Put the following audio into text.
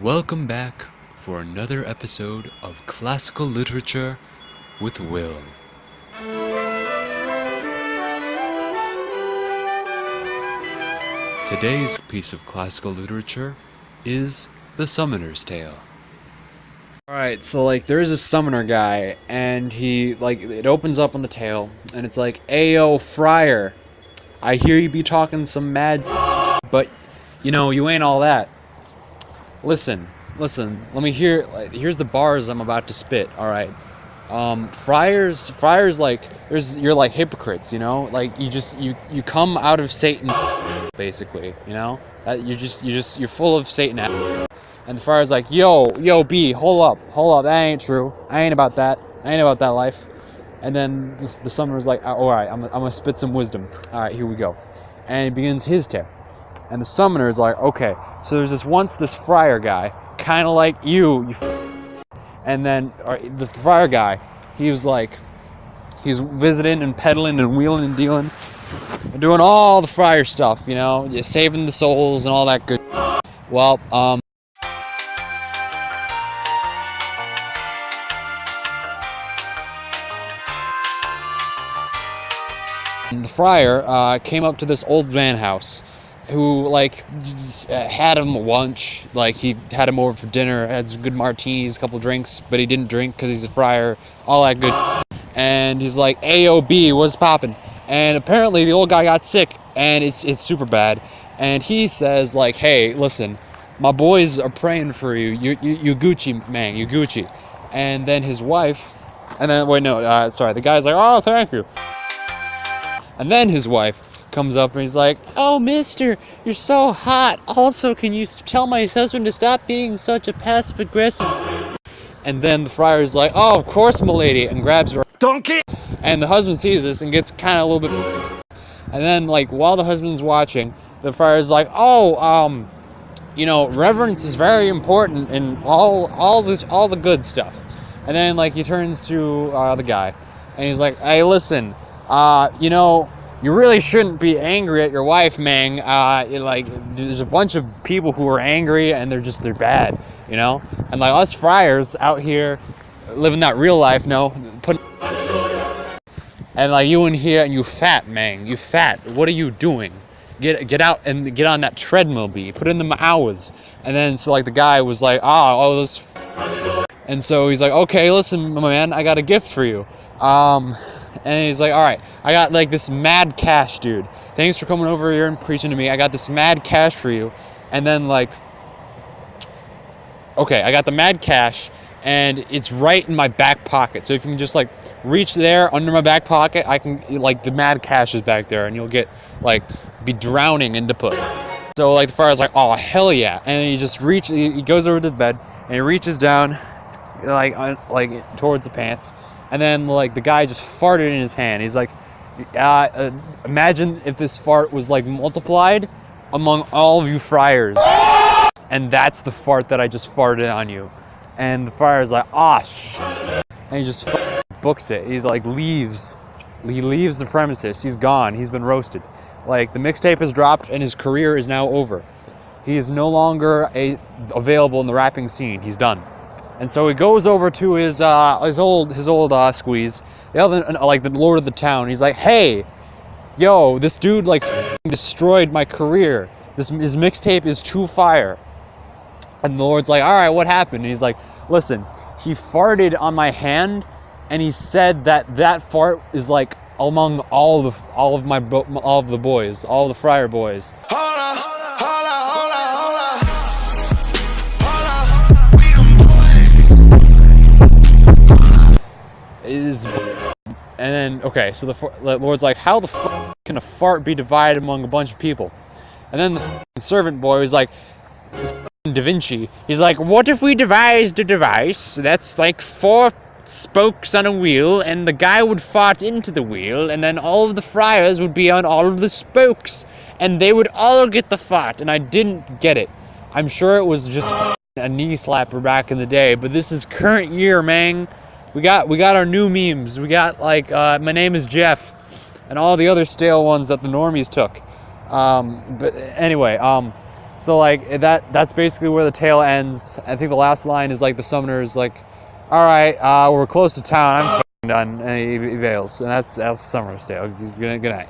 Welcome back for another episode of Classical Literature with Will. Today's piece of classical literature is The Summoner's Tale. Alright, so there is a summoner guy, and he, it opens up on the tale, and it's like, Ayo, Friar, I hear you be talking some mad but, you ain't all that. Listen, let me here's the bars I'm about to spit, alright? Friars, you're like hypocrites, you come out of Satan, basically, you're full of Satan. And the friar's like, yo, B, hold up, that ain't true. I ain't about that life. And then the summoner's like, alright, I'm gonna spit some wisdom. Alright, here we go. And he begins his tale. And the summoner's like, okay, so there's this friar guy, kinda like you and then the friar guy, he's visiting and peddling and wheeling and dealing, and doing all the friar stuff, saving the souls and all that good. Well, the friar came up to this old man house who had him lunch, he had him over for dinner, had some good martinis, a couple drinks, but he didn't drink because he's a friar, all that good. And he's like, AOB, what's poppin'? And apparently the old guy got sick, and it's super bad. And he says, hey, listen, my boys are praying for you. You Gucci, man, you Gucci. And then his wife, the guy's like, oh, thank you. And then his wife comes up and he's like, oh, mister, you're so hot. Also, can you tell my husband to stop being such a passive aggressive? And then the friar's like, oh, of course, m'lady, and grabs her donkey. And the husband sees this and gets kind of a little bit. And then, while the husband's watching, the friar's like, oh, reverence is very important in all the good stuff. And then, he turns to the guy, and he's like, hey, listen, you really shouldn't be angry at your wife, man. There's a bunch of people who are angry, and they're bad, And us friars out here living that real life, and you in here, and you fat, man. You fat. What are you doing? Get out and get on that treadmill, B. Put in the hours. And then the guy was like, this. And so he's like, okay, listen, my man, I got a gift for you. And he's like, all right, I got this mad cash, dude. Thanks for coming over here and preaching to me. I got this mad cash for you. And then okay, I got the mad cash, and it's right in my back pocket. So if you can just reach there under my back pocket, I can the mad cash is back there, and you'll get be drowning in depot. So the friar's like, oh, hell yeah. And he just he goes over to the bed, and he reaches down towards the pants. And then, the guy just farted in his hand. He's like, imagine if this fart was, multiplied among all of you friars. And that's the fart that I just farted on you. And the friar's like, shit. And he just books it. He's leaves. He leaves the premises. He's gone. He's been roasted. The mixtape is dropped, and his career is now over. He is no longer available in the rapping scene. He's done. And so he goes over to his old squeeze, the lord of the town. He's like, hey, yo, this dude destroyed my career. His mixtape is too fire. And the lord's like, all right, what happened? And he's like, listen, he farted on my hand, and he said that fart is among all of the boys, all the friar boys. And then, okay, so the Lord's like, how the fuck can a fart be divided among a bunch of people? And then the servant boy was like, Da Vinci, he's like, what if we devised a device that's 4 spokes on a wheel, and the guy would fart into the wheel, and then all of the friars would be on all of the spokes, and they would all get the fart. And I didn't get it. I'm sure it was just a knee slapper back in the day, but this is current year, man. We got our new memes. We got my name is Jeff, and all the other stale ones that the normies took. But anyway, So like that's basically where the tale ends. I think the last line is like the summoner's like, all right, we're close to town. I'm f***ing done, and he bails, and that's the summoner's tale. Good night.